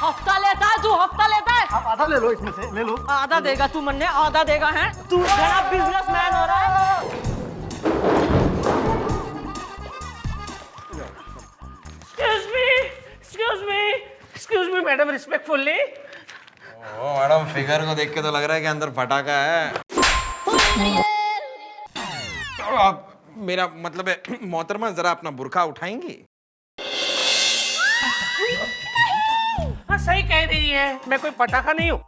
हफ्ता लेता है तू, हफ्ता लेता है। आप आधा ले लो, इसमें से ले लो। आधा देगा तू, मन्ने आधा देगा है तू। बड़ा बिजनेसमैन हो रहा है। Excuse me madam, respectfully. Oh madam, figure को देख के तो लग रहा है कि अंदर फटाका है। आप मेरा मतलब है मोहतरमा, जरा अपना बुर्का उठाएंगी? हाँ सही कह रही है, मैं कोई पटाखा नहीं हूँ।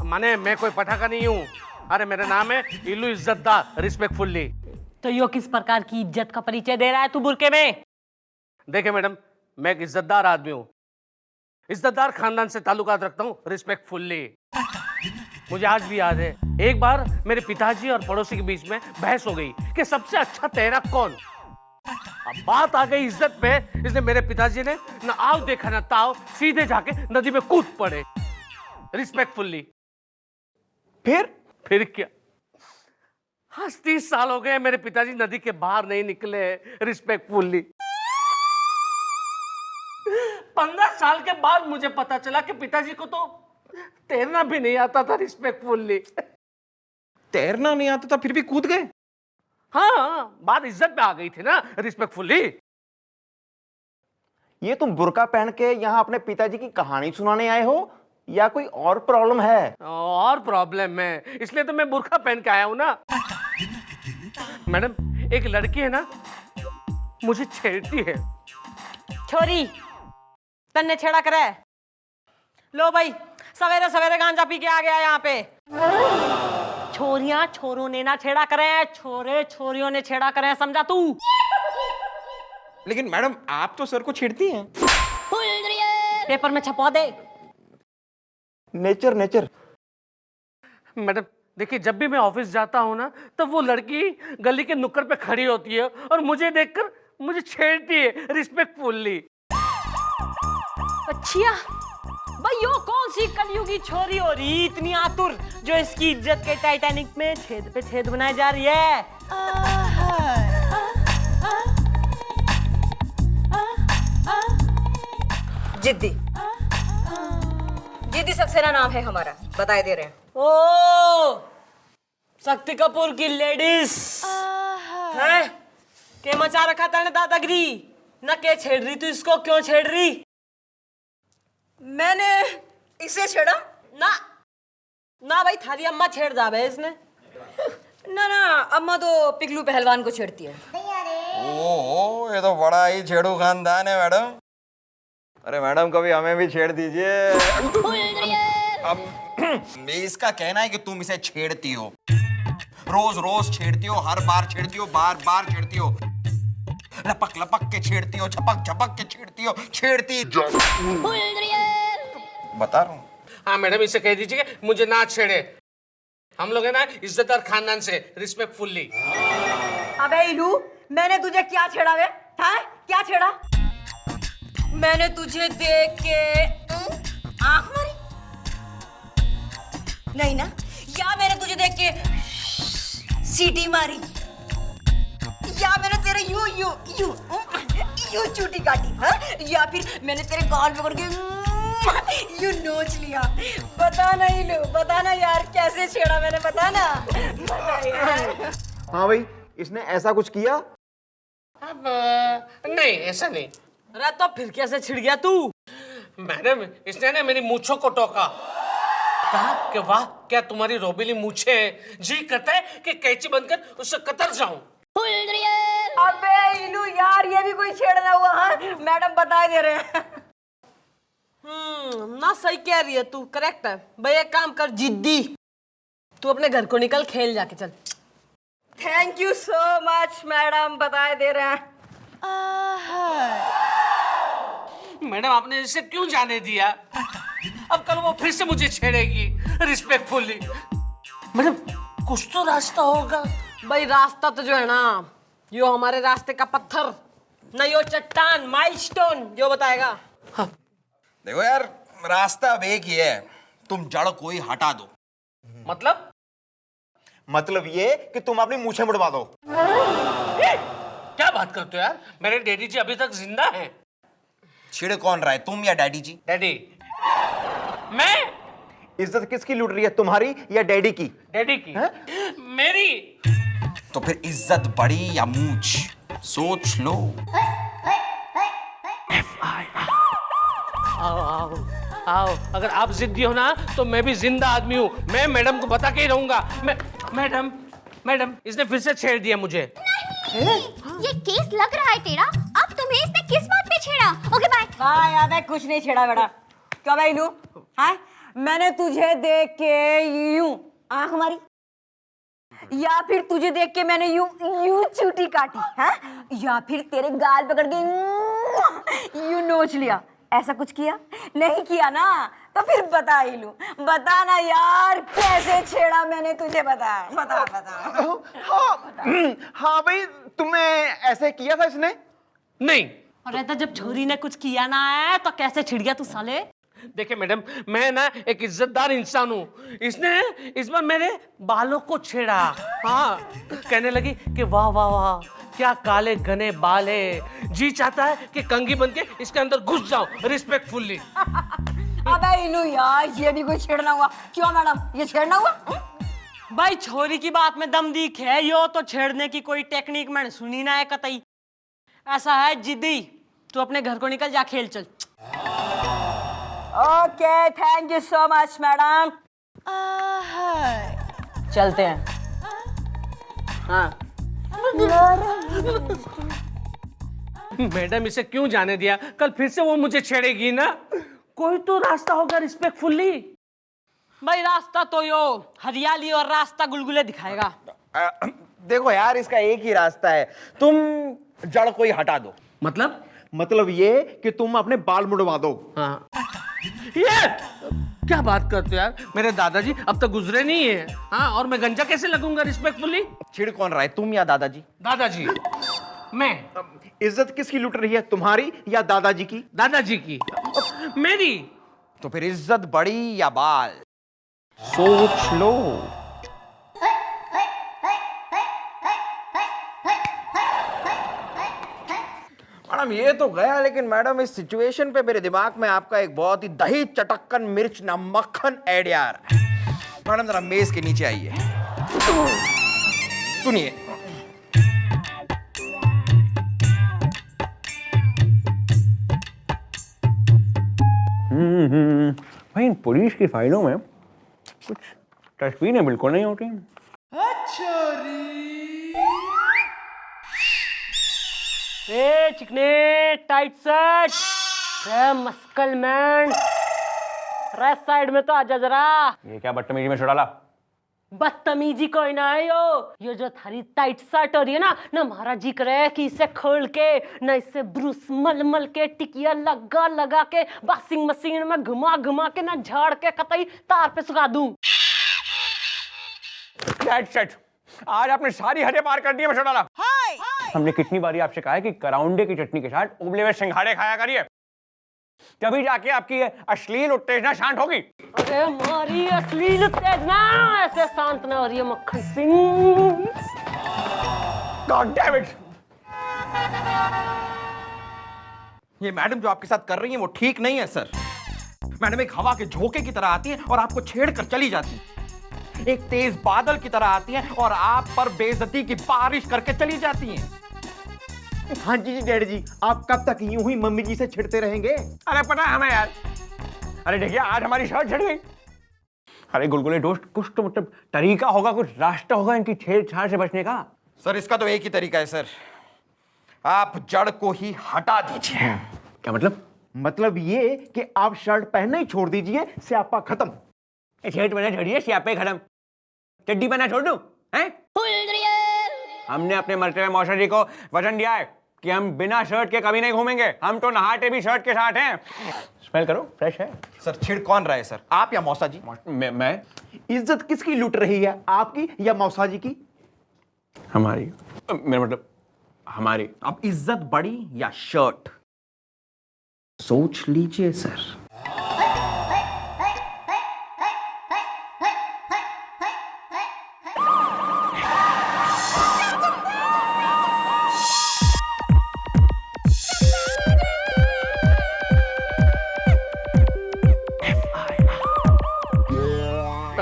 माने मैं कोई पटाखा नहीं हूँ। अरे मेरा नाम है इल्लू इज्जतदार, रिस्पेक्टफुल्ली। तो यो किस प्रकार की इज्जत का परिचय दे रहा है तू बुरके में? देखिए मैडम, मैं एक इज्जतदार आदमी हूँ, इज्जतदार खानदान से ताल्लुकात रखता हूँ, रिस्पेक्टफुल्ली। मुझे आज भी याद है, एक बार मेरे पिताजी और पड़ोसी के बीच में बहस हो गई कि सबसे अच्छा तैराक कौन। अब बात आ गई इज्जत पे, इसलिए मेरे पिताजी ने न आव देखा न ताव, सीधे जाके नदी में कूद पड़े, रिस्पेक्टफुल्ली। फिर क्या, हाँ 30 साल हो गए मेरे पिताजी नदी के बाहर नहीं निकले, रिस्पेक्टफुल्ली। 15 साल के बाद मुझे पता चला कि पिताजी को तो तैरना भी नहीं आता था, रिस्पेक्टफुल्ली। तैरना नहीं आता था फिर भी कूद गए? हाँ, बात इज्जत पे आ गई थी ना, रिस्पेक्टफुल्ली। ये तुम बुर्का पहन के यहाँ अपने पिताजी की कहानी सुनाने आए हो या कोई और प्रॉब्लम है? और प्रॉब्लम है, इसलिए तो मैं बुर्का पहन के आया हूं ना। मैडम, एक लड़की है ना, मुझे छेड़ती है। छोरी तन्ने छेड़ा करे। लो भाई, सवेरे सवेरे गांजा पी के आ गया यहाँ पे। छोरियां छोरों ने ना छेड़ा करे, छोरे छोरियों ने छेड़ा करे, समझा तू? लेकिन मैडम, आप तो सर को छेड़ती हैं। पेपर में छपवा दे। Nature nature. मैडम देखिए, जब भी मैं ऑफिस जाता हूँ ना, तब वो लड़की गली के नुक्कड़ पे खड़ी होती है और मुझे देखकर मुझे छेड़ती है, रिस्पेक्टफुल्ली। अच्छा भाई, यो कौन सी कलयुगी छोरी हो रही इतनी आतुर, जो इसकी इज्जत के टाइटैनिक में छेद पे छेद बनाए जा रही है? जिद्दी, जिद्दी सक्सेना नाम है हमारा, बताए दे रहे हैं। ओ, शक्ति कपूर की लेडीज है के मचा रखा था दादागिरी न? के छेड़ रही तू इसको, क्यों छेड़ रही? मैंने इसे छेड़ा ना ना भाई, थारी अम्मा छेड़ जावे इसने। ना ना, अम्मा तो पिगलू पहलवान को छेड़ती है। ओह, ये तो बड़ा ही छेड़ू खानदान है मैडम। अरे मैडम, कभी हमें भी छेड़ दीजिए। अब इसका कहना है कि तुम इसे छेड़ती हो, रोज रोज छेड़ती हो, हर बार छेड़ती हो, बार बार छेड़ती हो, लपक लपक के छेड़ती हो, झपक झपक के छेड़ती हो, छेड़ती बता रहा हूँ। हाँ मैडम, इसे कह दीजिए कि मुझे ना छेड़े। हम लोग है ना इज्जतदार खानदान से, रिस्पेक्टफुल्ली। अबे इलू, मैंने तुझे क्या छेड़ा वे? हाँ, क्या छेड़ा? मैंने तुझे देख के आंख मारी? नहीं ना? या मैंने तुझे देख के सीटी मारी? या मैंने तेरे यू यू यू यू चूटी काटी? हाँ? या फिर मैंने तेरे गाल पकड़ के यू नोच लिया? बता ना इलू, बता ना यार, कैसे छेड़ा मैंने, बता ना, बता यार। हाँ भाई, इसने ऐसा कुछ किया? अब नहीं, ऐसा नहीं। अरे तो फिर कैसे छिड़ गया तू? मैडम, इसने ना मेरी मूंछों को टोका, कहा कि वाह क्या तुम्हारी रोबीली मूंछें हैं, जी करता है कि कैंची बनकर उससे कतर जाऊं। अबे इलू यार, ये भी कोई छेड़ना हुआ? हाँ मैडम, बताए दे रहे हैं। ना सही कह रही है तू, करेक्ट है भाई। एक काम कर जिद्दी, तू अपने घर को निकल, खेल जाके चल। Thank you so much madam, बताए दे रहे हैं। मैडम, आपने इसे क्यों जाने दिया? अब कल वो फिर से मुझे छेड़ेगी, रिस्पेक्टफुल्ली। मैडम, कुछ तो रास्ता होगा। भाई रास्ता तो जो है ना, यो हमारे रास्ते का पत्थर न, यो चट्टान, माइलस्टोन जो बताएगा। हाँ। देखो यार, रास्ता अब एक ही है, तुम जड़ कोई हटा दो। मतलब ये कि तुम अपनी मूछें मुड़वा दो। क्या बात करते हो यार, मेरे डैडी जी अभी तक जिंदा हैं। छिड़ कौन रहा है, तुम या डैडी जी? डैडी, मैं इज्जत किसकी लूट रही है, तुम्हारी या डैडी की? डैडी की। मेरी। तो फिर इज्जत बड़ी या मूंछ, सोच लो। आओ आओ आओ, अगर आप जिद्दी हो ना तो मैं भी जिंदा आदमी हूँ। मैं मैडम को बता के ही रहूंगा। मैडम मैडम, इसने फिर से छेड़ दिया मुझे। ये केस लग रहा है तेरा। अब तुम्हें इसने किस बात पे छेड़ा? Okay bye. हाँ यार, मैं कुछ नहीं छेड़ा बेटा। क्या भाई लू? हाँ, मैंने तुझे देख के यूं आंख मारी, या फिर तुझे देख के मैंने यूं यूं चूटी काटी, हाँ? या फिर तेरे गाल पकड़ के यूं नोच लिया? ऐसा कुछ किया? नहीं किया ना? तो फिर बता ही लूं। बता ना यार, कैसे छेड़ा मैंने तुझे? बता बता बता। हाँ भाई, तुमने ऐसे किया था इसने? नहीं। अरे तो जब छोरी ने कुछ किया ना है तो कैसे छिड़ गया तू साले? देखिए मैडम, मैं ना एक इज्जतदार इंसान हूँ। इसने इस बार मेरे बालों को छेड़ा। हाँ, कहने लगी कि वाह वाह वाह, क्या काले घने बाल है। जी चाहता है कि कंघी बन के इसके अंदर घुस जाऊं रिस्पेक्टफुल्ली। अबे इनू यार, ये भी कोई छेड़ना हुआ? क्यों मैडम, ये छेड़ना हुआ? भाई छोरी की बात में दम दिख है, यो तो छेड़ने की कोई टेक्निक मैंने सुनी ना है कतई। ऐसा है जिद्दी, तू अपने घर को निकल जा, खेल चल। Okay, thank you so much madam. चलते हैं। हाँ। मैडम, इसे क्यों जाने दिया? कल फिर से वो मुझे छेड़ेगी ना। कोई तो रास्ता होगा रिस्पेक्टफुल्ली। भाई रास्ता तो यो हरियाली और रास्ता गुलगुले दिखाएगा। देखो यार, इसका एक ही रास्ता है, तुम जड़ को ही हटा दो। मतलब ये कि तुम अपने बाल मुड़वा दो। हाँ। ये क्या बात करते हो यार? मेरे दादाजी अब तक गुजरे नहीं है। हाँ, और मैं गंजा कैसे लगूंगा रिस्पेक्टफुल्ली? छिड़ कौन रहा है, तुम या दादाजी? दादाजी। मैं। इज्जत किसकी लूट रही है, तुम्हारी या दादाजी की? दादाजी की। मेरी। तो फिर इज्जत बड़ी या बाल, सोच लो। मैडम ये तो गया, लेकिन मैडम इस सिचुएशन पे मेरे दिमाग में आपका एक बहुत ही दही चटक्कन मिर्च नमक्खन आइडिया आ रहा है। मैडम जरा मेज के नीचे आइए, सुनिए। भाई इन पुलिस की फाइलों में कुछ तस्वीरें बिल्कुल नहीं होती। ए चिकने टाइट शर्ट, रे मस्कल मैन, रे साइड में तो आजा जरा। ये क्या बदतमीजी में छोड़ा ला? बदतमीजी कोई ना है यो जो थारी टाइट शर्ट हो रही है ना महाराज जी करे कि इसे खोल के ना इसे ब्रूस मल के टिकिया लगा लगा के वॉशिंग मशीन में घुमा घुमा के ना झाड़ के कतई तार पे सुखा दूं। आज आपने सारी हदें पार कर दी है मशोड़ा। हमने कितनी बारी आपसे कहा है कि कराउंडे की चटनी के साथ उबले हुए सिंघाड़े खाया करिए, तभी जाके आपकी अश्लील उत्तेजना शांत होगी। अरे हमारी अश्लील उत्तेजना ऐसे शांत ना हो रही है मक्खन सिंह। God damn it! ये मैडम जो आपके साथ कर रही है वो ठीक नहीं है सर। मैडम एक हवा के झोंके की तरह आती है और आपको छेड़ कर चली जाती है। एक तेज बादल की तरह आती है और आप पर बेइज्जती की बारिश करके चली जाती हैं। हाँ जी डैडी जी, आप कब तक यूं ही मम्मी जी से छिड़ते रहेंगे? अरे पता है हमें यार। अरे देखिए, आज हमारी शर्ट छिड़ गई। अरे गुलगुले दोस्त, कुछ तो मतलब तरीका होगा, कुछ रास्ता होगा इनकी छेड़छाड़ से बचने का। सर इसका तो एक ही तरीका है सर, आप जड़ को ही हटा दीजिए। क्या मतलब? मतलब ये कि आप शर्ट पहनना ही छोड़ दीजिए, स्यापा खत्म। छेड़ बना छोड़िए, स्यापे खत्म। चड्डी बना छोड़ दूं? हैं? हमने अपने मरते मौसा जी को वचन दिया है कि हम बिना शर्ट के कभी नहीं घूमेंगे। हम तो नहाते भी शर्ट के साथ हैं। स्मेल करो, फ्रेश है। सर छिड़ कौन रहा है सर, आप या मौसा जी? मैं। इज्जत किसकी लूट रही है, आपकी या मौसा जी की? हमारी। मेरा मतलब हमारी। अब इज्जत बड़ी या शर्ट, सोच लीजिए सर।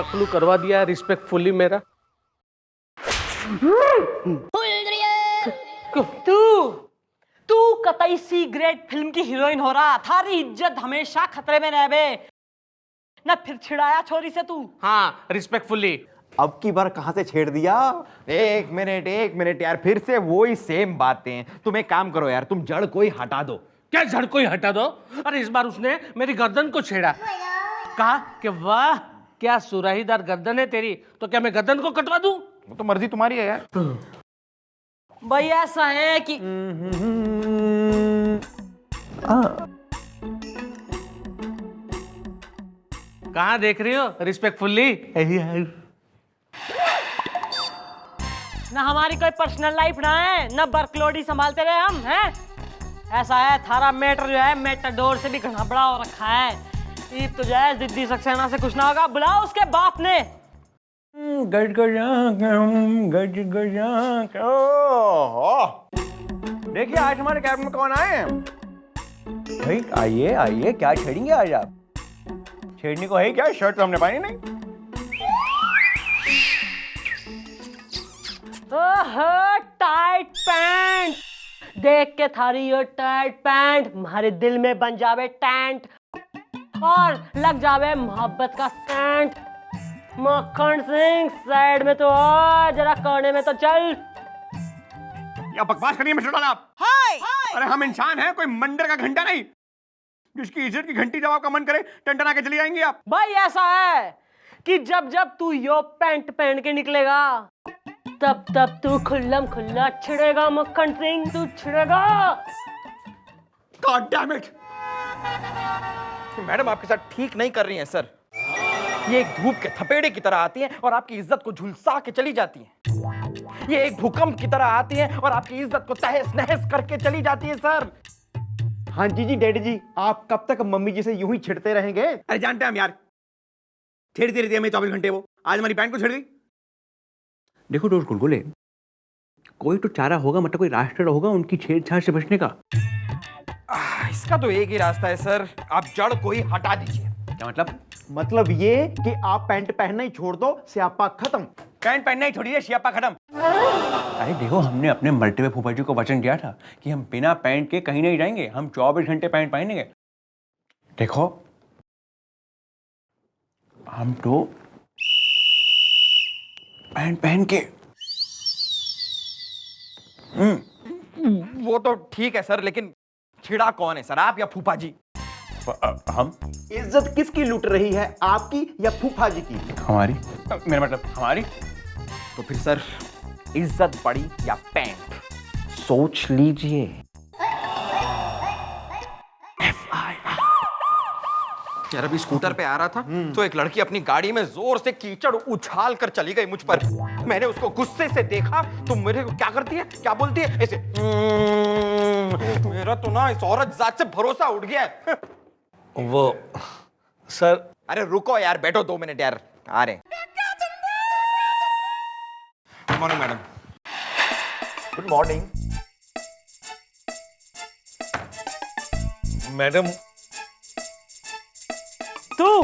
टकलू करवा दिया है रिस्पेक्टफुली मेरा। तू कतई सी ग्रेट फिल्म की हीरोइन हो रहा, थारी इज्जत हमेशा खतरे में रहबे ना। फिर छिड़ाया छोरी से तू। हाँ रिस्पेक्टफुली। अब की बार कहां से छेड़ दिया? एक मिनट यार, फिर से वही सेम बातें। तुम एक काम करो यार, तुम जड़ कोई हटा दो। क्या जड़ को ही हटा दो? अरे इस बार उसने मेरी गर्दन को छेड़ा, कहा कि वाह क्या सुराहीदार गर्दन है तेरी, तो क्या मैं गर्दन को कटवा दूं? वो तो मर्जी तुम्हारी है यार। भाई ऐसा है कि कहाँ देख रही हो रिस्पेक्टफुली? ना हमारी कोई पर्सनल लाइफ ना है, ना वर्कलोड ही संभालते रहे हम हैं। ऐसा है थारा मैटर जो है मेटाडोर से भी घना बड़ा हो रखा है। ईद तो जो है जिद्दी सक्सेना से कुछ ना होगा, बुलाओ उसके बाप ने। देखिए आज हमारे कैब में कौन आए हैं। भाई आइए आइए, क्या छेड़ेंगे आज आप? छेड़ने को है क्या? शर्ट तो हमने पाई नहीं। ओहो टाइट पैंट देख के थारी ये टाइट पैंट हमारे दिल में बन जावे टेंट और लग जावे मोहब्बत का सेंट। मक्खन सिंह साइड में तो आ, जरा कोने में तो चल। या बकवास करिए मिस्टर डाला आप। अरे हम इंसान हैं, कोई मंदिर का घंटा नहीं जिसकी इज्जत की घंटी जब आपका मन करे टंटना के चली जाएंगे आप। भाई ऐसा है कि जब जब तू यो पैंट पहन के निकलेगा तब तब तू खुल्लम खुल्ला छिड़ेगा। मक्खन सिंह तू छिड़ेगा। God damn it. मैडम आपके साथ ठीक नहीं कर रही हैं सर। ये एक धूप के थपेड़े की तरह आती हैं और आपकी इज्जत को झुलसा के चली जाती हैं। ये एक भूकंप की तरह आती हैं और आपकी इज्जत को तहस नहस करके चली जाती है सर। हाँ जी डैडी जी, आप कब तक मम्मी जी से यूं ही छिड़ते रहेंगे? अरे जानते हैं हम यार, छेड़ती रहती है हमें 24 घंटे। वो आज हमारी पैंट को छेड़ गई। देखो दोस्त गुलगुले, कोई तो चारा होगा, मतलब कोई रास्ता होगा उनकी छेड़छाड़ से बचने का। इसका तो एक ही रास्ता है सर, आप जड़ को ही हटा दीजिए। क्या मतलब? मतलब ये कि आप पैंट पहनना ही छोड़ दो, स्यापा खत्म। पैंट पहनना ही छोड़िए, सियापा खत्म। अरे देखो, हमने अपने मरते हुए फूफा जी को वचन दिया था कि हम बिना पैंट के कहीं नहीं जाएंगे, हम 24 घंटे पैंट पहनेंगे। देखो हम तो पैंट पहन के वो तो ठीक है सर, लेकिन छिड़ा कौन है सर, आप या फूफा जी? हम इज्जत किसकी लूट रही है, आपकी या फूफा जी की? हमारी। मेरा मतलब हमारी। तो फिर सर इज्जत बड़ी या पैंट, सोच लीजिए। यार अभी स्कूटर पे आ रहा था तो एक लड़की अपनी गाड़ी में जोर से कीचड़ उछाल कर चली गई मुझ पर। मैंने उसको गुस्से से देखा तो मेरे को क्या करती है, क्या बोलती है ऐसे। मेरा तो ना इस औरत जात से भरोसा उठ गया है। वो सर। अरे रुको यार, बैठो 2 मिनट यार, आ रहे। Good morning madam. Good morning madam. तू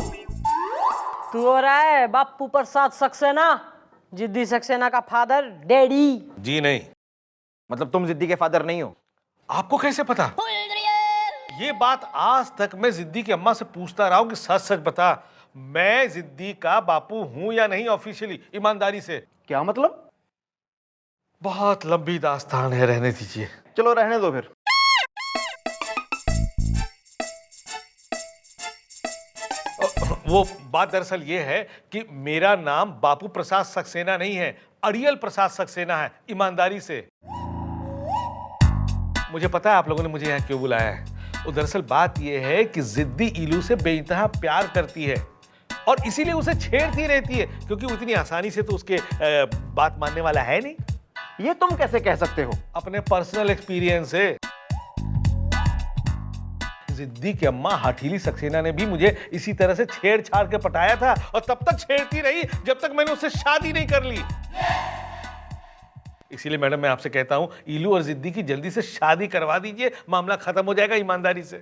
हो रहा है बापू प्रसाद सक्सेना, जिद्दी सक्सेना का फादर डैडी। जी नहीं। मतलब तुम जिद्दी के फादर नहीं हो? आपको कैसे पता? ये बात आज तक मैं जिद्दी की अम्मा से पूछता रहा हूं कि सच सच बता, मैं जिद्दी का बापू हूं या नहीं ऑफिशियली, ईमानदारी से। क्या मतलब? बहुत लंबी दास्तान है, रहने दीजिए। चलो रहने दो फिर। वो बात दरअसल ये है कि मेरा नाम बापू प्रसाद सक्सेना नहीं है, अड़ियल प्रसाद सक्सेना है, ईमानदारी से। मुझे पता है आप लोगों ने मुझे यहाँ क्यों बुलाया है। वो दरअसल बात ये है कि जिद्दी इलू से बेइंतहा प्यार करती है और इसीलिए उसे छेड़ती रहती है, क्योंकि वो इतनी आसानी से तो उसके बात मानने वाला है नहीं। ये तुम कैसे कह सकते हो? अपने पर्सनल एक्सपीरियंस से। जिद्दी की अम्मा हठीली सक्सेना ने भी मुझे इसी तरह से छेड़छाड़ के पटाया था और तब तक छेड़ती रही जब तक मैंने उससे शादी नहीं कर ली। इसीलिए मैडम मैं आपसे कहता हूं, इलू और जिद्दी की जल्दी से शादी करवा दीजिए, मामला खत्म हो जाएगा ईमानदारी से।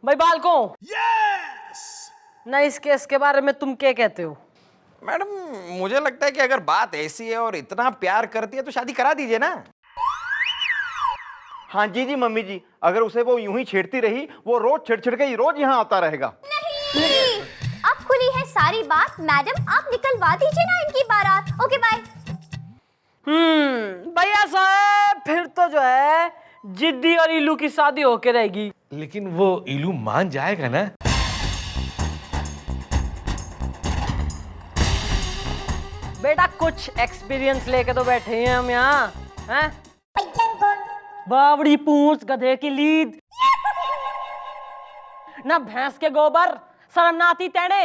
भाई बालको, ना इस केस के बारे में तुम क्या कहते हो? मैडम मुझे लगता है कि अगर बात ऐसी है और इतना प्यार करती है तो शादी करा दीजिए ना। हाँ जी जी मम्मी जी, अगर उसे वो यूं ही छेड़ती रही, वो रोज छेड़ के रोज यहाँ आता रहेगा। नहीं, अब खुली है सारी बात। मैडम आप निकलवा दीजिए ना इनकी बारात। Okay bye. भैया साहब फिर तो जो है जिद्दी और इलू की शादी होके रहेगी। लेकिन वो इलू मान जाएगा ना? बेटा कुछ एक्सपीरियंस लेके तो बैठे हैं हम यहाँ, हैं? बावड़ी पूंछ गधे की लीद, ना भैंस के गोबर, शर्म ना आती तेने।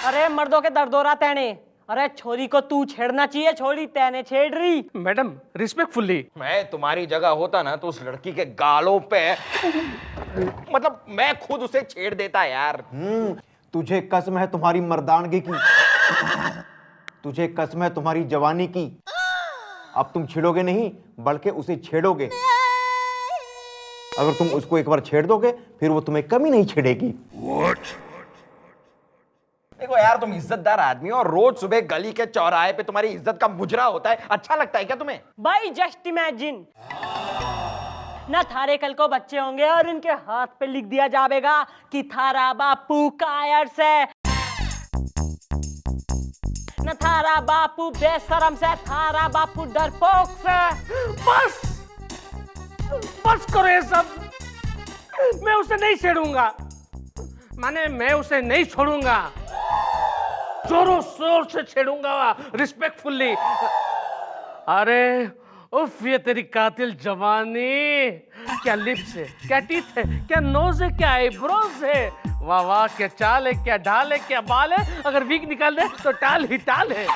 अरे मर्दों के दर्दोरा तेने। अरे छोरी को तू छेड़ना चाहिए, छोरी तेने छेड़ रही। मैडम रिस्पेक्टफुल्ली। मैं तुम्हारी जगह होता ना तो उस लड़की के गालों पे मतलब मैं खुद उसे छेड़ देता यार। तुझे कसम है तुम्हारी मर्दानगी की, तुझे कसम है तुम्हारी जवानी की। अब तुम छेड़ोगे नहीं बल्कि उसे छेड़ोगे। अगर तुम उसको एक बार छेड़ दोगे फिर वो तुम्हें कभी नहीं छेड़ेगी। देखो यार तुम इज्जतदार आदमी हो और रोज सुबह गली के चौराहे पे तुम्हारी इज्जत का मुजरा होता है, अच्छा लगता है क्या तुम्हें? भाई जस्ट इमेजिन ना थारे कल को बच्चे होंगे और इनके हाथ पे लिख दिया जाएगा कि थारा बापू कायर्स है, न थारा बापू बेशरम से, थारा बापू डरपोक से। बस बस करो ये सब। मैं उसे नहीं छेड़ूंगा, माने मैं उसे नहीं छोड़ूंगा, जोरों शोर से छेड़ूंगा, रिस्पेक्टफुल्ली। अरे उफ, ये तेरी कातिल जवानी। क्या लिप्स है, क्या टीथ है, क्या नोज है, क्या आईब्रोज है। वाह वाह, क्या चाल है, क्या ढाल है, क्या बाल है। अगर वीक निकाल दे तो टाल ही टाल है।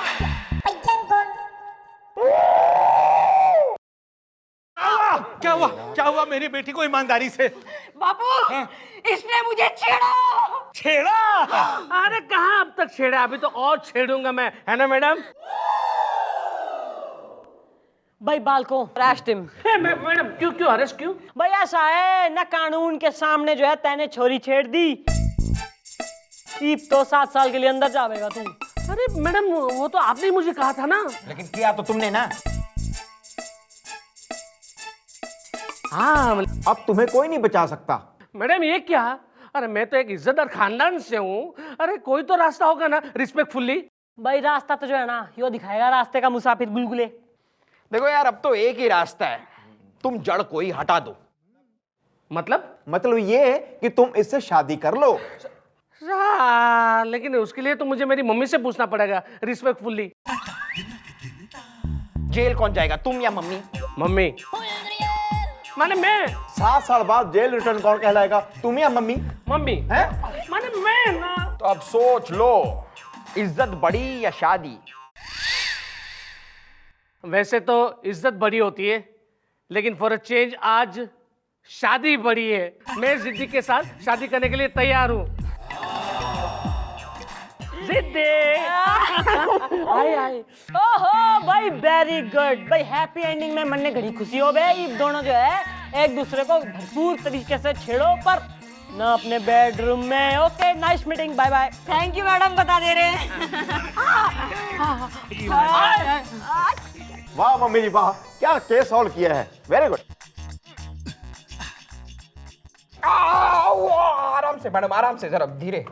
क्या हुआ? क्या हुआ मेरी बेटी को ईमानदारी से? बापू इसने मुझे छेड़ा। छेड़ा? अरे कहाँ अब तक छेड़ा, अभी तो और छेड़ूंगा मैं, है ना मैडम? भाई बाल को अरेस्ट हिम। मैडम क्यों क्यों अरेस्ट क्यों? भाई ऐसा है ना, कानून के सामने जो है तैने छोरी छेड़ दी, तो 7 साल के लिए अंदर जाएगा तू। अरे मैडम वो तो आपने मुझे कहा था ना। लेकिन किया तो तुमने ना। हाँ अब तुम्हें कोई नहीं बचा सकता। मैडम ये क्या? अरे मैं तो एक इज्जतदार खानदान से हूँ। अरे कोई तो रास्ता होगा ना, रिस्पेक्टफुल्ली। भाई रास्ता तो जो है ना यो दिखाएगा रास्ते का मुसाफिर गुलगुले। देखो यार अब तो एक ही रास्ता है, तुम जड़ कोई हटा दो। मतलब ये है कि तुम इससे शादी कर लो। लेकिन उसके लिए तो मुझे मेरी मम्मी से पूछना पड़ेगा, रिस्पेक्टफुल्ली। जेल कौन जाएगा, तुम या मम्मी? मम्मी माने मैं। 7 साल बाद जेल रिटर्न कौन कहलाएगा, तुम या मम्मी? मम्मी हैं? माने मैं ना। तो अब सोच लो, इज्जत बड़ी या शादी? वैसे तो इज्जत बड़ी होती है, लेकिन फॉर अ चेंज आज शादी बड़ी है। मैं जिद्दी के साथ शादी करने के लिए तैयार हूँ। जिद्दी आए ओहो भाई वेरी गुड भाई, हैप्पी एंडिंग में मन ने घड़ी खुशी हो गई। ये दोनों जो है एक दूसरे को भरपूर तरीके से छेड़ो, पर ना अपने बेडरूम में। Okay nice meeting, bye bye. Thank you madam, बता दे रहे हैं। वाह मम्मी जी वाह, क्या केस सॉल्व किया है, वेरी गुड। आराम से मैडम, आराम से, जरा धीरे।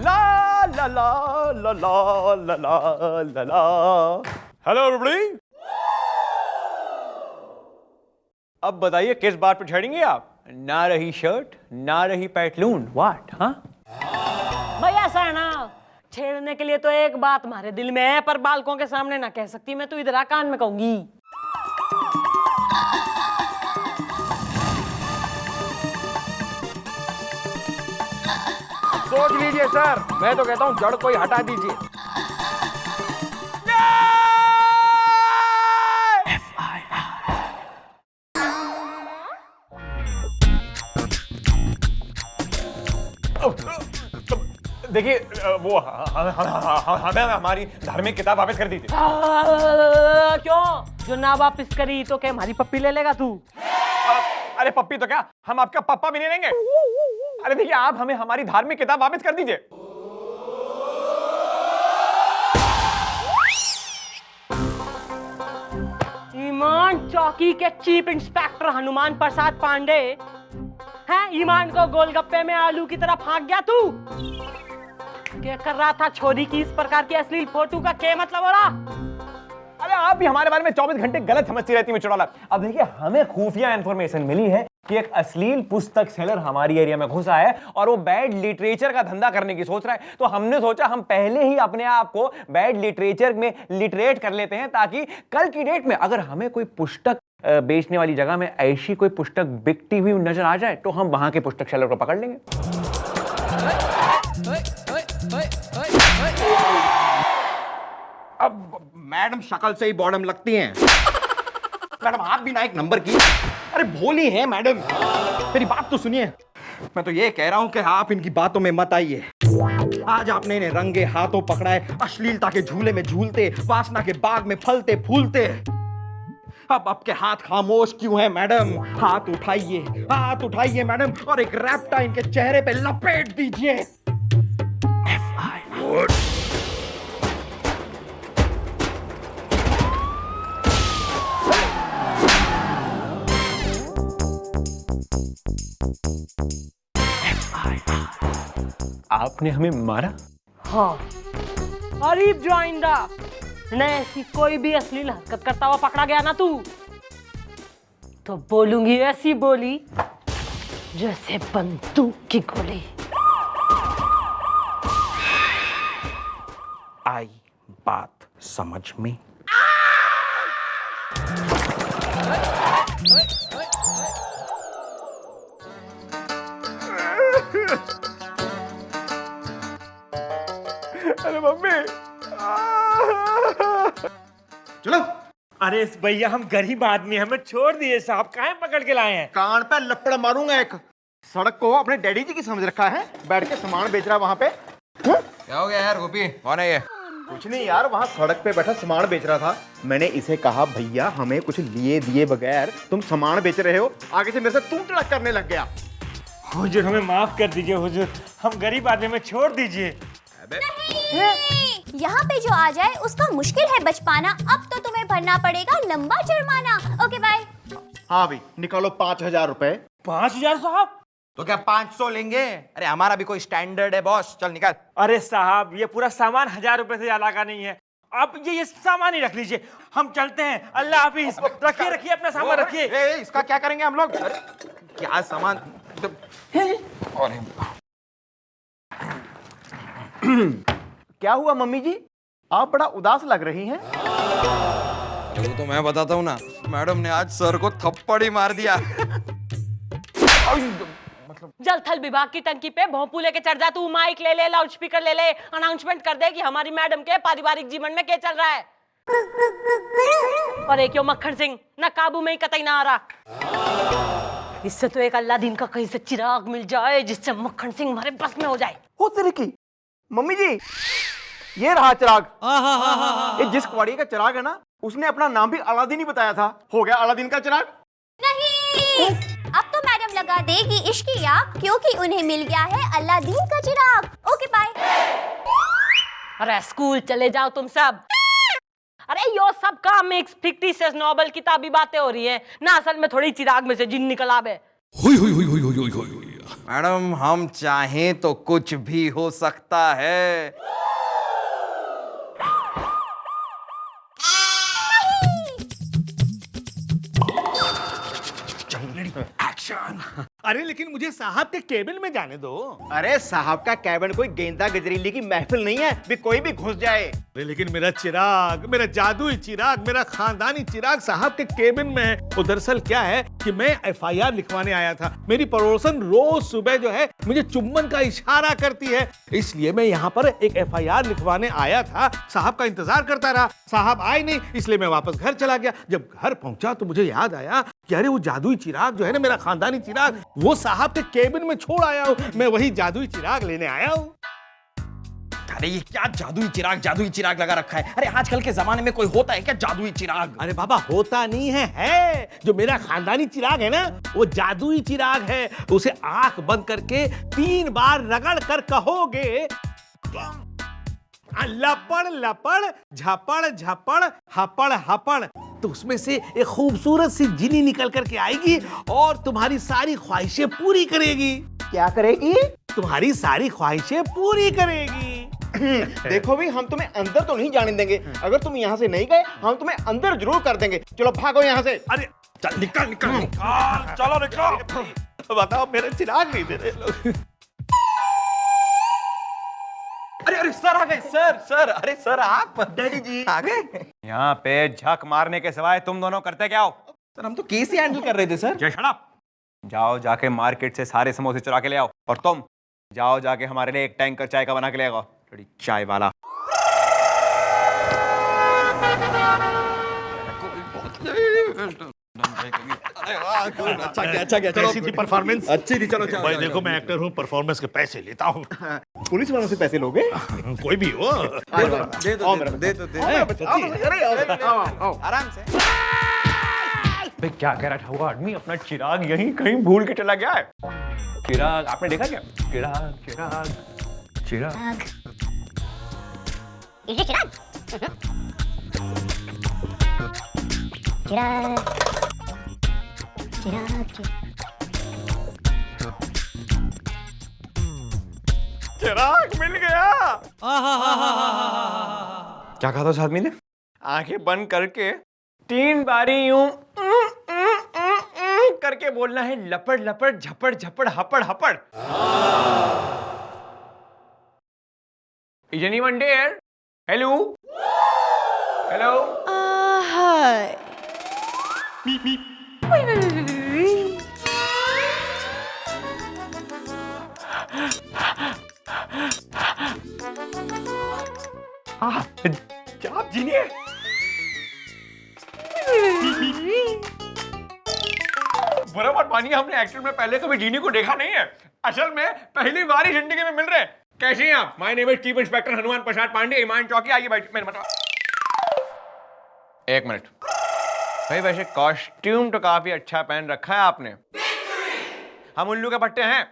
ला ला ला ला ला ला ला ला ला। Hello everybody. अब बताइए किस बात पे छेड़ेंगे आप? ना रही शर्ट, ना रही पैटलून, व्हाट? हाँ भाई ऐसा है ना, छेड़ने के लिए तो एक बात हमारे दिल में है, पर बालकों के सामने ना कह सकती। मैं तो इधर आ कान में कहूंगी। सोच लीजिए सर, मैं तो कहता हूँ जड़ कोई हटा दीजिए। देखिए वो हमें हमारी धार्मिक किताब वापस कर दीजिए। क्यों? जो ना वापस करी तो क्या हमारी पप्पी ले लेगा तू? अरे पप्पी तो क्या, हम आपका पप्पा भी नहीं लेंगे। अरे देखिए, आप हमें हमारी धार्मिक किताब वापस कर दीजिए। ईमान चौकी के चीफ इंस्पेक्टर हनुमान प्रसाद पांडे हैं? ईमान को गोलगप्पे में आलू की तरह फांक गया तू? क्या कर रहा था? छोरी की इस प्रकार की अश्लील फोटो का क्या मतलब हो रहा? अरे आप भी हमारे बारे में 24 घंटे गलत समझती रहती है चुड़ैला। अब देखिए, हमें खुफिया इंफॉर्मेशन मिली है कि एक अश्लील पुस्तक सेलर हमारी एरिया में घुसा है और वो बैड लिटरेचर का धंधा करने की सोच रहा है। तो हमने सोचा हम पहले ही अपने आप को बैड लिटरेचर में लिटरेट कर लेते हैं, ताकि कल की डेट में अगर हमें कोई पुस्तक बेचने वाली जगह में ऐसी कोई पुस्तक बिकती हुई नजर आ जाए तो हम वहां के पुस्तक सेलर को पकड़ लेंगे। अब मैडम शक्ल से ही बॉडम लगती हैं। मैडम आप भी ना एक नंबर की, अरे भोली हैं मैडम। मेरी बात तो सुनिए, मैं तो ये कह रहा हूं कि आप इनकी बातों में मत आइए। आज आपने इन्हें रंगे हाथों पकड़ा है, अश्लीलता के झूले में झूलते, वासना के बाग में फलते फूलते। अब आपके हाथ खामोश क्यों हैं मैडम? हाथ उठाइए मैडम, और एक रैप्टा इनके चेहरे पे लपेट दीजिए। आपने हमें मारा? हाँ, अरीब जो आइंदा न ऐसी कोई भी अश्लील हरकत करता हुआ पकड़ा गया ना तू, तो बोलूंगी ऐसी बोली जैसे बंदूक की गोली। आई बात समझ में? अरे मम्मी, चलो। अरे इस भैया, हम गरीब आदमी, हमें छोड़ दिए साहब, काहे पकड़ के लाए हैं? कान पे लपड़ मारूंगा एक। सड़क को अपने डैडी जी की समझ रखा है, बैठ के सामान बेच रहा है वहां पे। क्या हो गया यार गोपी, कौन है ये? कुछ नहीं यार, वहाँ सड़क पे बैठा सामान बेच रहा था। मैंने इसे कहा भैया हमें कुछ लिए दिए बगैर तुम सामान बेच रहे हो, आगे से मेरे से तू तड़क करने लग गया। हुजूर हमें माफ कर दीजिए हुजूर, हम गरीब आदमी, में छोड़ दीजिए। यहाँ पे जो आ जाए उसका मुश्किल है बच पाना। अब तो तुम्हें भरना पड़ेगा लंबा जुर्माना। Okay bye. हाँ भाई, निकालो 5000 रुपए। 5000 साहब? तो क्या 500 लेंगे? अरे हमारा भी कोई स्टैंडर्ड है बॉस, चल निकाल। अरे साहब, ये पूरा सामान 1000 रुपए से ज्यादा का नहीं है। आप ये सामान ही रख लीजिए, हम चलते हैं। अल्लाह हाफिज। रखिए अपना सामान रखिए। इसका क्या करेंगे हम लोग? क्या सामान? क्या हुआ मम्मी जी, आप बड़ा उदास लग रही हैं। वो तो मैं बताता हूँ ना, मैडम ने आज सर को थप्पड़ ही मार दिया। जल थल विभाग की टंकी पे भोंपू लेके चढ़ जा तू। माइक ले ले, लाउड स्पीकर ले ले, अनाउंसमेंट कर दे कि हमारी मैडम के पारिवारिक जीवन में क्या चल रहा है। और एक यो मक्खन सिंह ना काबू में ही कतई ना आ रहा। इससे तो एक अल्लादीन का कहीं से चिराग मिल जाए जिससे मक्खन सिंह हमारे बस में हो जाए। हो तेरे की मम्मी जी, ये रहा चिराग। ये जिस कवाड़ी का चिराग है ना, उसने अपना नाम भी अलादीन ही बताया था। हो गया अलादीन का चिराग। नहीं, अब तो मैडम लगा देगी इश्क की आग, क्योंकि उन्हें मिल गया है अलादीन का चिराग। Okay bye. अरे स्कूल चले जाओ तुम सब। अरे यो सब काम एक फिक्टिशियस नॉवल किताबी बातें हो रही हैं ना, असल में थोड़ी चिराग में से जिन निकल आवे। मैडम हम चाहें तो कुछ भी हो सकता है। अरे लेकिन मुझे साहब के केबिन में जाने दो। अरे साहब का कैबिन कोई गेंदा गजरीली की महफिल नहीं है भी कोई भी घुस जाए। अरे लेकिन मेरा चिराग, मेरा जादुई चिराग, मेरा खानदानी चिराग साहब के केबिन में है। वो दरअसल क्या है कि मैं FIR लिखवाने आया था। मेरी पड़ोसन रोज सुबह जो है मुझे चुम्बन का इशारा करती है, इसलिए मैं यहाँ पर एक FIR लिखवाने आया था। साहब का इंतजार करता रहा, साहब आए नहीं, इसलिए मैं वापस घर चला गया। जब घर पहुंचा तो मुझे याद आया कि अरे वो जादुई चिराग जो है ना, मेरा खानदानी चिराग, वो साहब के केबिन में छोड़ आया हूँ। मैं वही जादुई चिराग लेने आया हूँ। अरे ये क्या जादुई चिराग लगा रखा है? अरे आजकल के जमाने में कोई होता है क्या जादुई चिराग? अरे बाबा होता नहीं है जो मेरा खानदानी चिराग है ना, वो जादुई चिराग है। उसे आंख बंद करके 3 बार रगड़ कर कहोगे, लपड़ लपड़ झपड़ झपड़ हपड़ हपड़, तो उसमें से एक खूबसूरत सी जिनी निकल करके आएगी और तुम्हारी सारी ख्वाहिशें पूरी करेगी। क्या करेगी? तुम्हारी सारी ख्वाहिशें पूरी करेगी। देखो भी, हम तुम्हें अंदर तो नहीं जाने देंगे। अगर तुम यहाँ से नहीं गए, हम तुम्हें अंदर जरूर कर देंगे। चलो भागो यहाँ से। अरे चल निकल निकल निकल, चलो निकलो। बताओ मेरे चिराग नहीं दे रहे लोग। अरे सर आ गए, सर अरे सर आप डैडी जी आ गए। यहाँ पे झक मारने के सिवाय तुम दोनों करते क्या हो? सर हम तो केस ही हैंडल कर रहे थे सर। जय शट अप। जाओ जाके मार्केट से सारे समोसे चुरा के ले आओ, और तुम जाओ जाके हमारे लिए 1 टैंकर चाय का बना के ले आओ। थोड़ी चाय वाला। अच्छा गया कैसी थी परफॉर्मेंस? अच्छी थी। चलो भाई देखो मैं एक्टर हूँ, परफॉर्मेस के पैसे लेता हूँ। पुलिस वालों से पैसे लोगे? कोई भी हो। दे दो। आराम से। भाई क्या कह रहा था वो आदमी? अपना चिराग यहीं कहीं भूल के चला गया है। चिराग आपने देखा क्या? चिराग चिराग चिराग। इसे चिराग चिराग चिराग चिराग मिल गया। क्या कहा था उस आदमी ने? आंखें बंद करके 3 बारी यूं करके बोलना है, लपड़ लपड़ झपड़ झपड़ हपड़ हपड़। Is anyone there? Hello? Hello? हाय। आप जीनिए। बुरा मत मानिए, हमने एक्चुअल में पहले कभी जीनी को देखा नहीं है। असल में पहली बार ही जिंदगी में मिल रहे हैं। कैसे हैं आप? My name is chief inspector Hanuman Prasad Pandey, ईमान चौकी। आइए बैठ। मेरे मतलब 1 मिनट भाई, वैसे कॉस्ट्यूम तो काफी अच्छा पहन रखा है आपने। हम उल्लू के पट्टे हैं।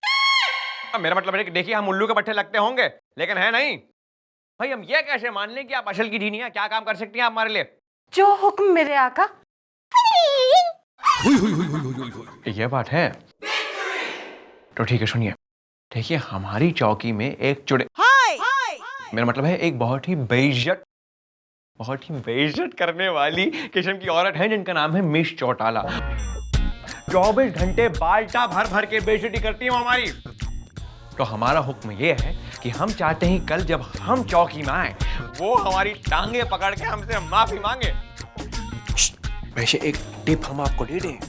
मेरा मतलब है कि देखिए, हम उल्लू के पट्टे लगते होंगे लेकिन है नहीं। भाई हम ये कैसे मान लें कि आप असल की जीनी है? क्या काम कर सकती हैं आप हमारे लिए? जो हुक्म मेरे आका। ये बात है तो ठीक है, सुनिए। देखिए हमारी चौकी में एक चुड़े, मेरा मतलब है एक बहुत ही बेइज्जत करने वाली किस्म की औरत है जिनका नाम है मिस चौटाला। 24 घंटे बाल्टा भर भर के बेइज्जती करती है वो हमारी। तो हमारा हुक्म ये है कि हम चाहते हैं कल जब हम चौकी में आए, वो हमारी टांगे पकड़ के हमसे माफी मांगे। वैसे एक टिप हम आपको दे दें,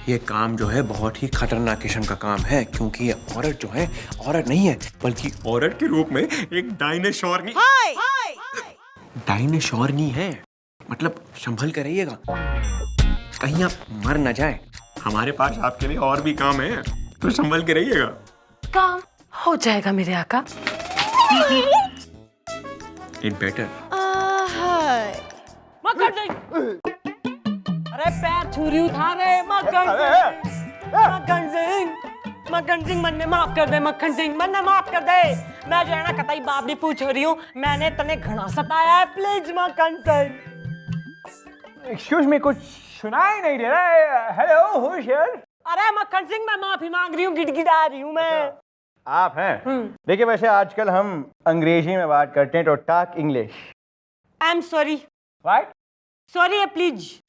ये काम जो है बहुत ही खतरनाक किस्म का काम है, क्योंकि ये औरत जो है औरत नहीं है बल्कि औरत के रूप में एक डायनासोरनी है। मतलब संभल कर रहिएगा, कहीं आप मर न जाए। हमारे पास आपके लिए और भी काम है, तो संभल के रहिएगा। काम हो जाएगा मेरे आका। It better. मक्खन सिंह, अरे पैर छुरी उठा रहे। मक्खन सिंह मन्ने माफ कर दे। मक्खन सिंह मन्ने माफ कर दे। मैं जो है ना कतई बाप दी पूछ रही हूँ, मैंने तने घना सताया है। प्लीज मक्खन सिंह। एक्सक्यूज मी, कुछ सुनाई नहीं दे रहा है। Hello, who is here? अरे मक्खन सिंह, मैं माफी मांग रही हूँ, गिड़गिड़ा रही हूँ मैं। आप हैं? देखिए वैसे आजकल हम अंग्रेजी में बात करते हैं, तो talk English. I am sorry. What? Sorry please.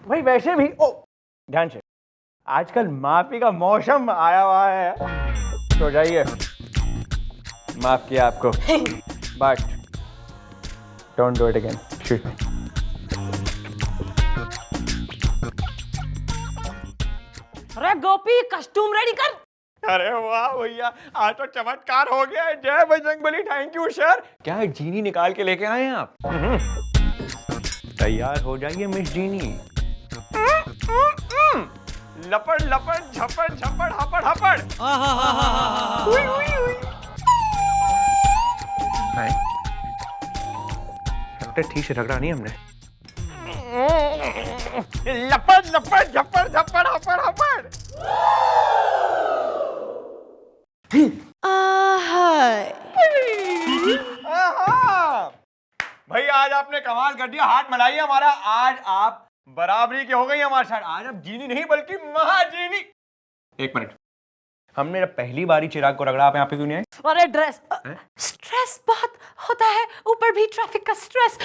भाई वैसे भी ध्यान से, आजकल माफी का मौसम आया हुआ है, तो जाइए, माफ किया आपको, but don't do it again. अरे गोपी, कस्टूम रेडी कर। अरे वाह भैया, आज तो चमत्कार हो गया है। जय बजरंगबली। Thank you sir. क्या जीनी निकाल के लेके आए हैं आप? तैयार हो जाइए मिस जीनी। लपड़ लपड़ झपड़ झपड़ हपड़ हपड़। हुई, हुई, हुई। नहीं, लगता है ठीक से रगड़ा नहीं हमने। लपड़ लपड़ झपड़ झपड़ हपड़ हपड़। भाई आज आपने कमाल कर दिया, हाथ मिलाइए हमारा। आज आप बराबरी के हो गई हमारे साथ। आज आप जीनी नहीं बल्कि महाजीनी। एक मिनट, हमने जब पहली बारी चिराग को रगड़ा, आप यहाँ पे क्यों नहीं आए? अरे ड्रेस स्ट्रेस बहुत होता है, ऊपर भी ट्रैफिक का स्ट्रेस।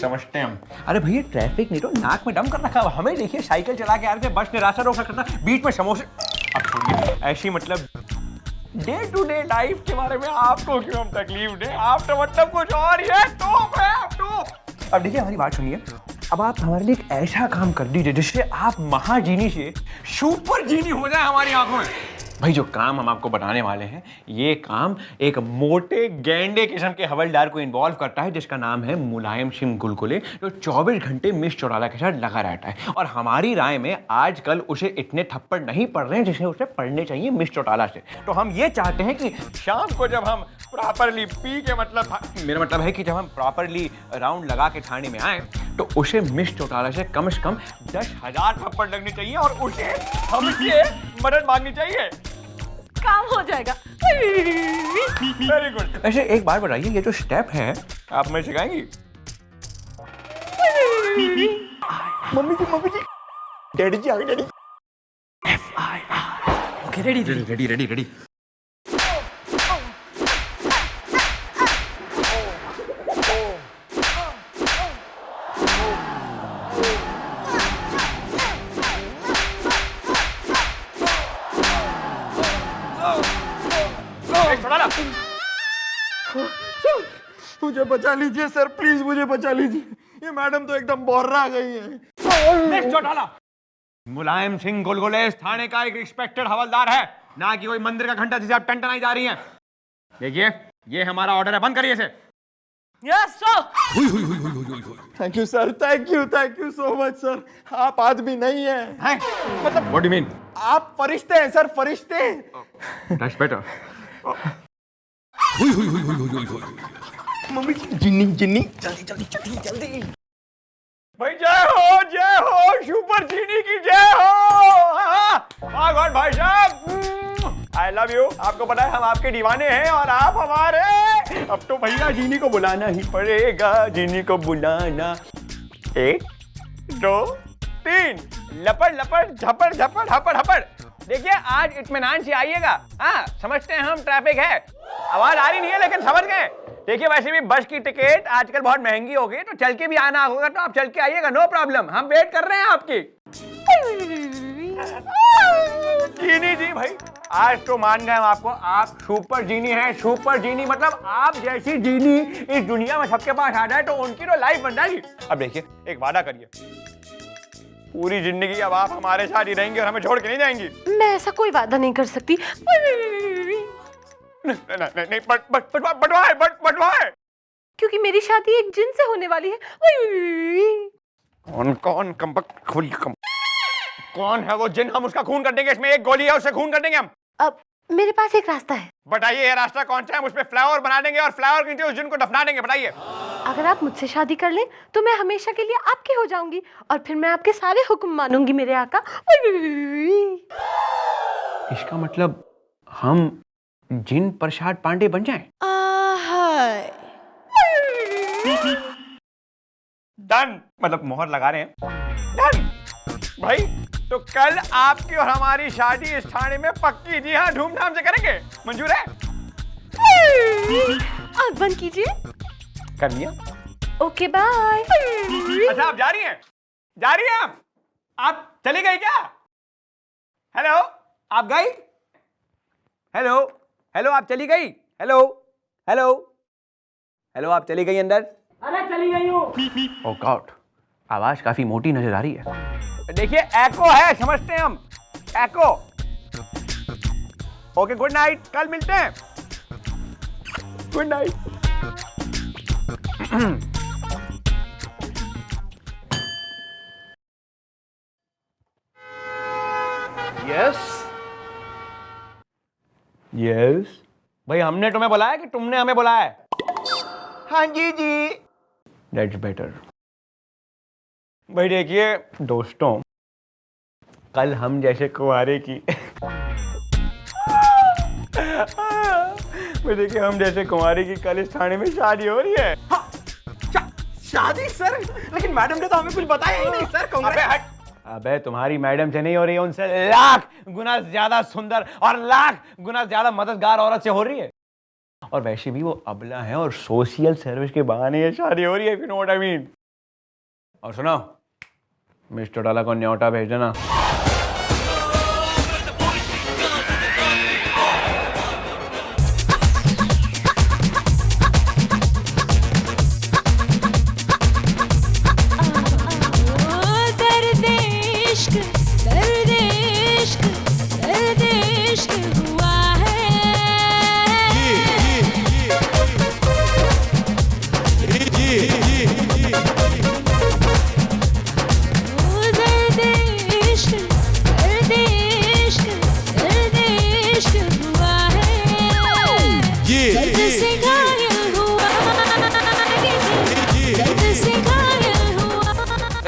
समझते हैं हम। अरे भैया ट्रैफिक नहीं तो नाक में दम कर रखा। हमें देखिए साइकिल चला के आ रहे थे, बस ने रास्ता रोक रखा था, बीच में समोसे। अब छोड़िए ऐसी, मतलब डे टू डे लाइफ के बारे में आपको क्यों हम तकलीफ दें? आप तो मतलब कुछ और ही है। टॉप है आप तो। अब देखिए हमारी बात सुनिए, अब आप हमारे लिए एक ऐसा काम कर दीजिए जिससे आप महाजीनी से सुपर जीनी हो जाए हमारी आंखों में। भाई जो काम हम आपको बताने वाले हैं, ये काम एक मोटे गैंडे किस्म के हवलदार को इन्वॉल्व करता है जिसका नाम है मुलायम सिंह गुलगुले, जो 24 घंटे मिस चौटाला के साथ लगा रहता है। और हमारी राय में आजकल उसे इतने थप्पड़ नहीं पड़ रहे हैं जिसे उसे पड़ने चाहिए मिस चौटाला से। तो हम ये चाहते हैं कि शाम को जब हम प्रॉपरली पी के, मतलब मेरा मतलब है कि जब हम प्रॉपरली राउंड लगा के थाने में आए तो उसे मिस चौटाला से कम 10,000 थप्पड़ लगने चाहिए और उसे हमसे मदद मांगनी चाहिए। काम हो जाएगा। Very good. वैसे एक बार बताइए, ये जो स्टेप है आप मुझे सिखाएंगी? मम्मी जी डैडी जी आ गए। Daddy FIR। Okay ready. मुझे बचा लीजिए सर, प्लीज मुझे बचा लीजिए। ये मैडम तो एकदम बौर्रा गई है। मिस चौटाला, मुलायम सिंह गुलगुले इस थाने का एक रिस्पेक्टेड हवलदार है, ना कि कोई मंदिर का घंटा जिसे आप टंटनाई जा रही हैं। देखिए ये हमारा ऑर्डर है, बंद करिए इसे। Yes sir. Thank you sir, thank you so much sir. आप आदमी नहीं है, मतलब व्हाट डू यू मीन? आप फरिश्ते हैं सर, फरिश्ते। That's better. मम्मी जिन्नी जल्दी। भाई जय हो सुपर जीनी की जय हो। माय गॉड भाई साहब, आई लव यू। आपको पता है हम आपके दीवाने हैं और आप हमारे। अब तो भैया जीनी को बुलाना ही पड़ेगा, जीनी को बुलाना। 1 2 3 लपड़ लपड़ झपड़ झपड़ हपड़ हपड़। देखिए आज इत्मीनान से आइएगा। हाँ समझते हैं हम ट्रैफिक है, आवाज आ रही नहीं है लेकिन समझ गए। देखिए वैसे भी बस की टिकट आजकल बहुत महंगी हो गई, तो चल के भी आना होगा तो आप चल के आइएगा, नो प्रॉब्लम। हम वेट कर रहे हैं आपकी। जीनी जी भाई आज तो मान गए हम आपको, आप सुपर जीनी हैं। सुपर जीनी मतलब आप जैसी जीनी इस दुनिया में सबके पास आ जाए तो उनकी तो लाइफ बन जाएगी। अब देखिए एक वादा करिए, पूरी जिंदगी अब आप हमारे साथ ही रहेंगी और हमें छोड़ के नहीं जाएंगी। मैं ऐसा कोई वादा नहीं कर सकती। नहीं बटवाए क्योंकि मेरी शादी एक जिन से होने वाली है। कौन है वो जिन? हम उसका खून कर देंगे, इसमें एक गोली है उससे खून कर देंगे हम। अब मेरे पास एक रास्ता है। बताइए ये रास्ता कौन सा है? हम उस पे फ्लावर बना देंगे और फ्लावर के नीचे उस जिन को दफना देंगे। बताइए। अगर आप मुझसे शादी कर लें तो मैं हमेशा के लिए आपकी हो जाऊंगी और फिर मैं आपके सारे हुक्म मानूंगी मेरे आका। इसका मतलब हम जिन प्रसाद पांडे बन जाएं? डन, मतलब मोहर लगा रहे हैं। डन भाई, तो कल आपकी और हमारी शादी इस थाने में पक्की। जी हाँ, धूमधाम से करेंगे। मंजूर है? आँख बंद कीजिए। कर लिया। Okay bye. अच्छा आप जा रही हैं? जा रही हैं आप चली गई क्या? हेलो आप गई? हेलो हेलो आप चली गई? हेलो हेलो हेलो आप चली गई अंदर? अरे चली गई हूँ। ओह गॉड, आवाज काफी मोटी नजर आ रही है। देखिए एको है, समझते हैं हम, एको। ओके गुड नाइट, कल मिलते हैं। Good night. यस यस भाई, हमने तुम्हें बुलाया कि तुमने हमें बुलाया है? हाँ जी। That's better. भाई देखिए दोस्तों, कल हम जैसे कुंवारे की भाई देखिए, हम जैसे कुंवारे की कल इस थाने में शादी हो रही है। शादी सर? लेकिन मैडम ने तो हमें कुछ बताया ही नहीं सर। अबे हट। अबे तुम्हारी मैडम से नहीं हो रही है, उनसे लाख गुना ज्यादा सुंदर और लाख गुना ज्यादा मददगार औरत से हो रही है। और वैसे भी वो अबला है और सोशल सर्विस के बहाने ये शादी हो रही है, if you know what I mean। और सुनो, मिस चौटाला को न्योता भेज देना।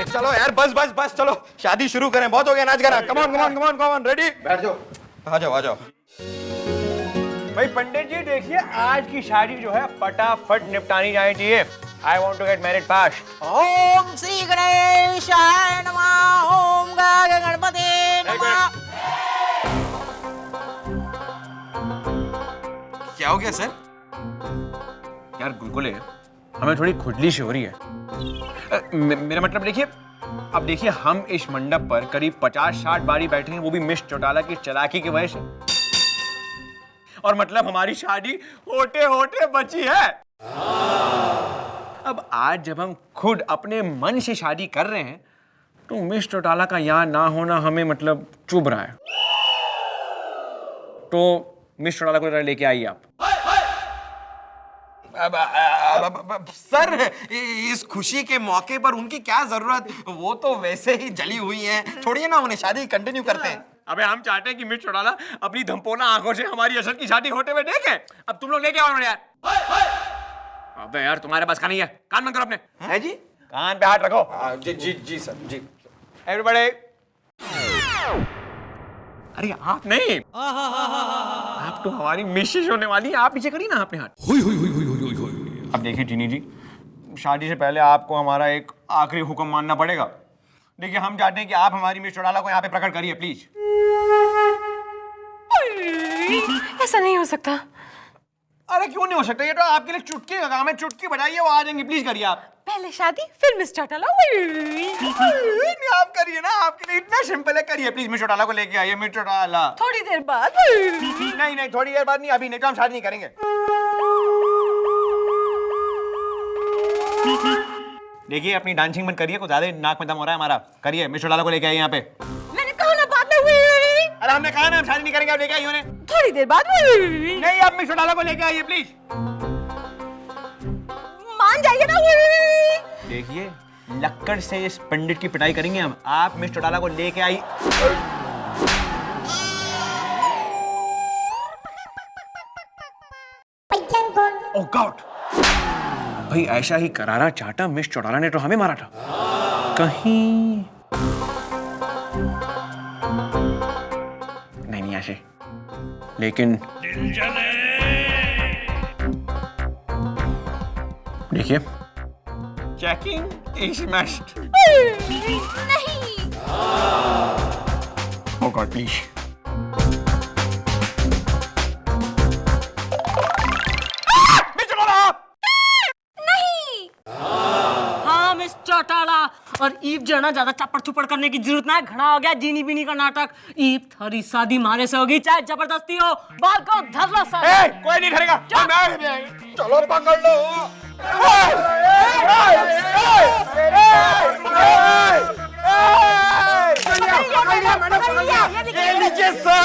चलो यार, बस चलो शादी शुरू करें। बहुत हो गया नाच गाना। Come on ready? बैठ जाओ। आ जाओ। भाई पंडित जी देखिए, आज की शादी जो है फटाफट निपटानी जानी चाहिए। I want to get married fast। ओम श्री गणेशाय नमः। ओम गणपति नमः। क्या हो गया सर? यार गुलगुले, हमें थोड़ी खुजली सी हो रही है। मेरा मतलब देखिए, अब देखिए हम इस मंडप पर करीब 50-60 बारी बैठे हैं, वो भी मिस चौटाला की चालाकी की वजह से। और मतलब हमारी शादी होते होते बची है। अब आज जब हम खुद अपने मन से शादी कर रहे हैं, तो मिस चौटाला का यहाँ ना होना हमें मतलब चुभ रहा है। तो मिस चौटाला को लेके आइए आप। सर, इस खुशी के मौके पर उनकी क्या जरूरत? वो तो वैसे ही जली हुई हैं। छोड़िए ना, उन्हें शादी कंटिन्यू करते हैं। अबे हम चाहते हैं कि मिस चौटाला अपनी धमपोना आंखों से हमारी असल की शादी होते हुए देखे। अब तुम लोग लेके आओ यार। अबे यार, तुम्हारे पास का नहीं है, कान बंद करो अपने। है जी? कान पे हाथ रखो। जी सर जी। एवरीबॉडी। अरे आप नहीं, आप तो हमारी मिसेज होने वाली है। आप नीचे करिए ना अपने हाथ। अब देखिए जीनी जी, शादी से पहले आपको हमारा एक आखिरी हुक्म मानना पड़ेगा। देखिए, हम चाहते हैं कि आप हमारी मिस चौटाला को यहाँ पे प्रकट करिए प्लीज। ऐसा नहीं हो सकता। अरे क्यों नहीं हो सकता? ये तो आपके लिए चुटकी का काम है। चुटकी बजाइए, वो आ जाएंगी। प्लीज करिए आप। पहले शादी फिर मिस चौटाला। नहीं, आप करिए ना, आपके लिए इतना सिंपल है। करिए प्लीज, मिस चौटाला को लेके आइए। मिस चौटाला थोड़ी देर बाद। नहीं, थोड़ी देर बाद नहीं, अभी नहीं तो हम शादी नहीं करेंगे। देखिए, अपनी डांसिंग बंद करिए, कुछ ज्यादा नाक में दम हो रहा है हमारा। करिए, मिस चौटाला को लेके आइए यहाँ पे। मैंने कहा ना बाद में हुई। अरे हमने कहा ना हम शादी नहीं करेंगे, आप लेके आइए उन्हें। थोड़ी देर बाद हुई। नहीं, आप मिस चौटाला को लेके आइए प्लीज। मान जाइए ना। देखिए, लक्कड़ से इस पंडित की पिटाई करेंगे हम। आप मिस चौटाला को लेके आई। ओह गॉड, भाई ऐसा ही करारा चाटा मिस चौटाला ने तो हमें मारा था। कहीं नहीं ऐसे, लेकिन देखिए, चेकिंग इज मस्ट। नहीं। ओह गॉड प्लीज। हाँ मिस चौटाला। और ईप जो है ना, ज्यादा चप्पड़ चुपड़ करने की जरूरत ना है। घना हो गया जीनी बीनी का नाटक। ईप थारी शादी मारे से होगी, चाहे जबरदस्ती हो। बाल को धर लो सर। कोई नहीं धरेगा। चलो पकड़ लो। नीचे सर।